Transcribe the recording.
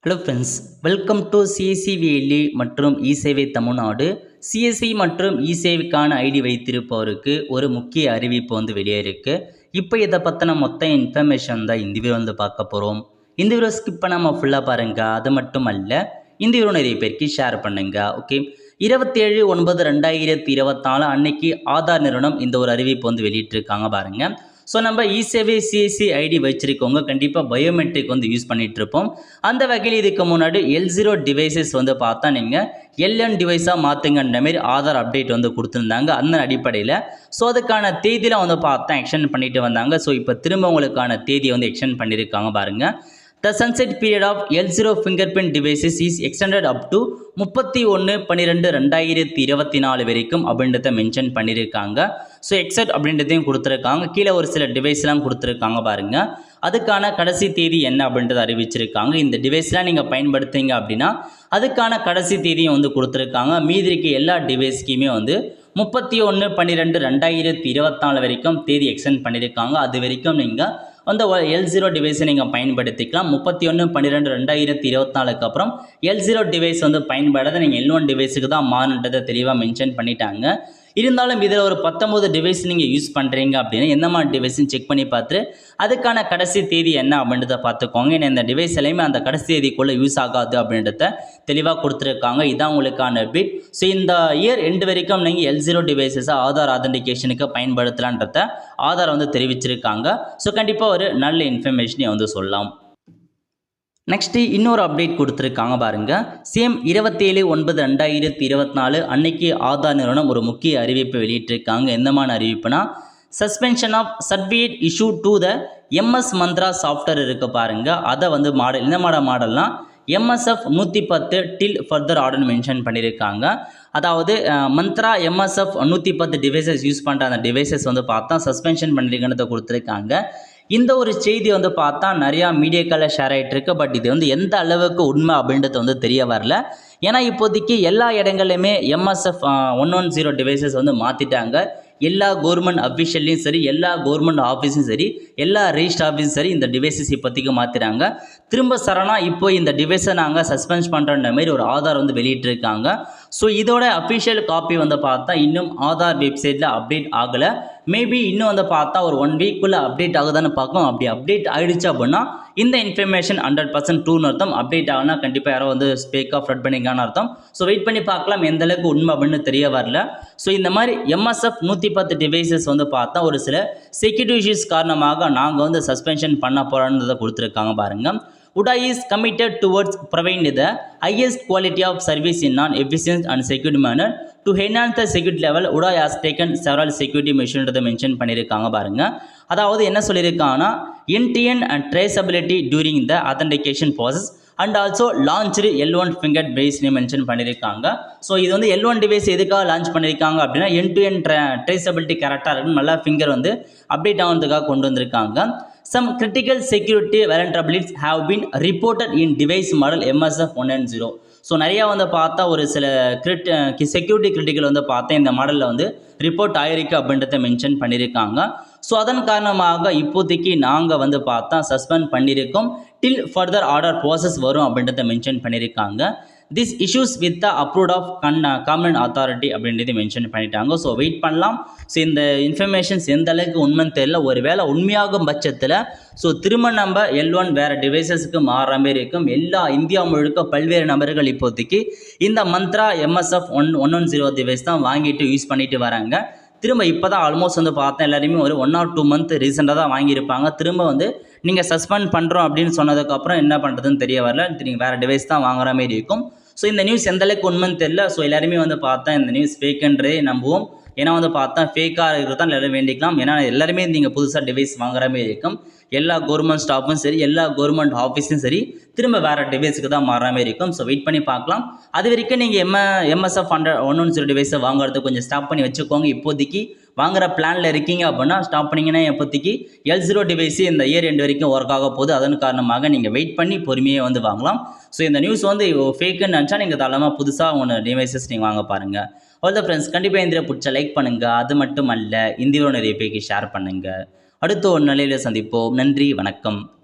Hello friends, welcome to CSC மற்றும் இ-சேவை Tamil Nadu. CSC மற்றும் இ-சேவைக்கான ஐடி வைத்திருப்பவருக்கு ஒரு முக்கிய அறிவிப்பு வெளியே இருக்கு. இப்போ இதை பற்றின மொத்த இன்ஃபர்மேஷன் தான் இந்த வீடியோ பார்க்க போகிறோம். இந்த வீடியோ ஸ்கிப் பண்ணாமல் ஃபுல்லாக பாருங்க. அது மட்டும் அல்ல, இந்த வீடியோ நிறைய பேருக்கு ஷேர் பண்ணுங்க. ஓகே, 27/9/2024 அன்னைக்கு ஆதார் நிறுவனம் இந்த ஒரு அறிவிப்பு வெளியிட்டிருக்காங்க பாருங்க. ஸோ நம்ம இ-சேவை சிஎஸ்சி ஐடி வச்சிருக்கவங்க கண்டிப்பாக பயோமெட்ரிக் யூஸ் பண்ணிட்டு இருப்போம். அந்த வகையில் இதுக்கு முன்னாடி L0 டிவைசஸ் பார்த்தா நீங்கள் LN டிவைஸாக மாற்றுங்கன்ற மாரி ஆதார் அப்டேட் கொடுத்துருந்தாங்க. அந்த அடிப்படையில் ஸோ அதுக்கான தேதியில் பார்த்தா எக்ஸ்டெண்ட் பண்ணிட்டு வந்தாங்க. ஸோ இப்போ திரும்ப உங்களுக்கான தேதியை எக்ஸ்டெண்ட் பண்ணியிருக்காங்க பாருங்கள். The sunset period of L0 fingerprint devices is extended up to 31/12/2024 வரைக்கும் அப்படின்றத மென்ஷன் பண்ணியிருக்காங்க. ஸோ எக்ஸட் அப்படின்றதையும் கொடுத்துருக்காங்க. கீழே ஒரு சில டிவைஸ்லாம் கொடுத்துருக்காங்க பாருங்கள். அதுக்கான கடைசி தேதி என்ன அப்படின்றத அறிவிச்சிருக்காங்க. இந்த டிவைஸ்லாம் நீங்கள் பயன்படுத்துங்க அப்படின்னா அதுக்கான கடைசி தேதியும் கொடுத்துருக்காங்க. மீதி இருக்க எல்லா டிவைஸ்க்குமே 31/12/2024 வரைக்கும் தேதி எக்ஸ்டெண்ட் பண்ணியிருக்காங்க. அது வரைக்கும் நீங்கள் அந்த L0 டிவைஸை நீங்கள் பயன்படுத்திக்கலாம். 31/12/2024 அப்புறம் L0 டிவைஸ் பயன்படாத நீங்கள் L1 டிவைஸுக்கு தான் மாறுன்றதை தெளிவாக மென்ஷன் பண்ணிட்டாங்க. இருந்தாலும் இதில் ஒரு 19 டிவைஸ் நீங்கள் யூஸ் பண்ணுறீங்க அப்படின்னா எந்த மாதிரி டிவைஸ்ன்னு செக் பண்ணி பார்த்துட்டு அதுக்கான கடைசி தேதி என்ன அப்படின்றத பார்த்துக்கோங்க. ஏன்னா இந்த டிவைஸ் எல்லாமே அந்த கடைசி தேதிக்குள்ளே யூஸ் ஆகாது அப்படின்றத தெளிவாக கொடுத்துருக்காங்க. இதான் உங்களுக்கான அப்டேட். ஸோ இந்த இயர் எண்டு வரைக்கும் நீங்கள் L0 டிவைஸஸை ஆதார் ஆதென்டிகேஷனுக்கு பயன்படுத்தலான்றத ஆதார் தெரிவிச்சிருக்காங்க. ஸோ கண்டிப்பாக ஒரு நல்ல இன்ஃபர்மேஷனை சொல்லலாம். நெக்ஸ்ட்டு இன்னொரு அப்டேட் கொடுத்துருக்காங்க பாருங்கள். சேம் 27/9/2024 அன்னைக்கு ஆதார் நிறுவனம் ஒரு முக்கிய அறிவிப்பு வெளியிட்டிருக்காங்க. எந்தமான அறிவிப்புனா, suspension of certificate issue to the MS Mantra software இருக்குது பாருங்கள். அதை மாடல் இந்த மாடல்னால் MSF 110 டில் ஃபர்தர் ஆர்டர்னு மென்ஷன் பண்ணியிருக்காங்க. அதாவது மந்த்ரா MSF 110 டிவைசஸ் யூஸ் பண்ணுற அந்த டிவைசஸ் பார்த்தா சஸ்பென்ஷன் பண்ணியிருக்கன்றதை கொடுத்துருக்காங்க. இந்த ஒரு செய்தி பார்த்தா நிறையா மீடியாக்களில் ஷேர் ஆகிட்டு இருக்கு. பட் இது எந்த அளவுக்கு உண்மை அப்படின்றது தெரிய வரல. ஏன்னா இப்போதைக்கு எல்லா இடங்கள்லையுமே MSF 110 டிவைசஸ் மாற்றிட்டாங்க. எல்லா கவர்மெண்ட் அஃபிஷியல்லையும் சரி, எல்லா கவர்மெண்ட் ஆஃபீஸும் சரி, எல்லா ரெஜிஸ்டர் ஆஃபீஸும் சரி இந்த டிவைசஸ் இப்போதைக்கு மாற்றிட்டாங்க. திரும்ப சரணாக இப்போ இந்த டிவைஸை நாங்கள் சஸ்பென்ஸ் பண்ணுறன்ற மாதிரி ஒரு ஆதார் வெளியிட்டிருக்காங்க. ஸோ இதோட அஃபிஷியல் காப்பி பார்த்தா இன்னும் ஆதார் வெப்சைட்டில் அப்டேட் ஆகலை. மேபி இன்னும் பார்த்தா ஒரு 1 வீக்குள்ளே அப்டேட் ஆகுதான்னு பார்க்கும். அப்படி அப்டேட் ஆகிடுச்சு அப்படின்னா இந்த இன்ஃபர்மேஷன் 100% ட்ரூன்னு அர்த்தம். அப்டேட் ஆகுனா கண்டிப்பாக யாரோ ஸ்பேக்காக ஃப்ரெட் பண்ணிக்கான்னு அர்த்தம். ஸோ வெயிட் பண்ணி பார்க்கலாம் எந்த அளவுக்கு உண்மை அப்படின்னு தெரிய வரல. ஸோ இந்த மாதிரி MSF 110 டிவைசஸ் பார்த்தா ஒரு சில செக்யூரிட்டி இஷ்யூஸ் காரணமாக நாங்கள் சஸ்பென்ஷன் பண்ண போகிறோன்றதை கொடுத்துருக்காங்க பாருங்கள். UDA is committed towards providing the highest quality of service in non-efficient and secure manner. To enhance the security level, UDA has taken several security measures mention பண்ணியிருக்காங்க பாருங்க. அதாவது என்ன சொல்லியிருக்காங்கன்னா, end-to-end and traceability during the authentication process and also launched L1 finger device mention பண்ணியிருக்காங்க. So இது L1 device எதுக்காக launch பண்ணியிருக்காங்க அப்படின்னா end-to-end traceability கரெக்டாக இருக்குன்னு நல்லா ஃபிங்கர் அப்டேட் ஆகிறதுக்காக கொண்டு வந்திருக்காங்க. Some critical security vulnerabilities have been reported in device model MSF 110. So நிறையா பார்த்தா ஒரு சில செக்யூரிட்டி கிரிட்டிக்கல் பார்த்தா இந்த மாடலில் ரிப்போர்ட் ஆகிருக்கு அப்படின்றத மென்ஷன் பண்ணியிருக்காங்க. ஸோ அதன் காரணமாக இப்போதைக்கு நாங்கள் பார்த்தா சஸ்பெண்ட் பண்ணியிருக்கோம். டில் ஃபர்தர் ஆர்டர் ப்ராசஸ் வரும் அப்படின்றத மென்ஷன் பண்ணியிருக்காங்க. This issues with the approved of common authority அப்படின்றத மென்ஷன் பண்ணிட்டாங்க. ஸோ வெயிட் பண்ணலாம். ஸோ இந்த இன்ஃபர்மேஷன்ஸ் எந்த அளவுக்கு உண்மைன்னு தெரியல. ஒரு வேளை உண்மையாகும் பட்சத்தில் ஸோ திரும்ப நம்ம L1 வேறு டிவைசஸுக்கு மாறுற மாதிரி இருக்கும். எல்லா இந்தியா முழுக்க பல்வேறு நபர்கள் இப்போதைக்கு இந்த மந்த்ரா MSF 110 டிவைஸ் தான் வாங்கிட்டு யூஸ் பண்ணிட்டு வராங்க. திரும்ப இப்போ தான் ஆல்மோஸ்ட் பார்த்தா எல்லாருமே ஒரு 1 or 2 month ரீசெண்டாக தான் வாங்கியிருப்பாங்க. திரும்ப நீங்கள் சஸ்பெண்ட் பண்ணுறோம் அப்படின்னு சொன்னதுக்கப்புறம் என்ன பண்ணுறதுன்னு தெரிய வரல. நீங்கள் வேறு டிவைஸ் தான் வாங்குற மாதிரி இருக்கும். ஸோ இந்த நியூஸ் எந்த அளவுக்கு உண்மைன்னு தெரியல. ஸோ எல்லாருமே பார்த்தா இந்த நியூஸ் ஃபேக்குன்றே நம்புவோம். ஏன்னா பார்த்தா ஃபேக்காக இருக்கிறது தான் எல்லாரும் வேண்டிக்கலாம். ஏன்னா எல்லாருமே நீங்கள் புதுசாக டிவைஸ் வாங்குற மாதிரி இருக்கும். எல்லா கவர்மெண்ட் ஸ்டாஃபும் சரி, எல்லா கவர்மெண்ட் ஆஃபீஸும் சரி, திரும்ப வேறு டிவைஸுக்கு தான் மாறுற மாதிரி இருக்கும். ஸோ வெயிட் பண்ணி பார்க்கலாம். அது வரைக்கும் நீங்கள் MSF 110 டிவைஸை வாங்குறதுக்கு கொஞ்சம் ஸ்டாப் பண்ணி வச்சுக்கோங்க. இப்போதைக்கு வாங்குற பிளானில் இருக்கீங்க அப்படின்னா ஸ்டாப் பண்ணிங்கன்னா இப்போதைக்கு L0 டிவைஸு இந்த இயர் எண்டு வரைக்கும் ஒர்க் ஆக போகுது. அதன் காரணமாக நீங்கள் வெயிட் பண்ணி பொறுமையாக வாங்கலாம். ஸோ இந்த நியூஸ் ஃபேக்குன்னு நினச்சா நீங்கள் தாராளமாக புதுசாக உங்கள் டிவைசஸ் நீங்கள் வாங்க பாருங்கள். அவ்வளோ ஃப்ரெண்ட்ஸ், கண்டிப்பாக இந்த பிடிச்ச லைக் பண்ணுங்கள். அது மட்டும் அல்ல, இந்த வீடியோ நிறைய பேருக்கு ஷேர் பண்ணுங்கள். அடுத்த ஒரு நிலையில் சந்திப்போம். நன்றி, வணக்கம்.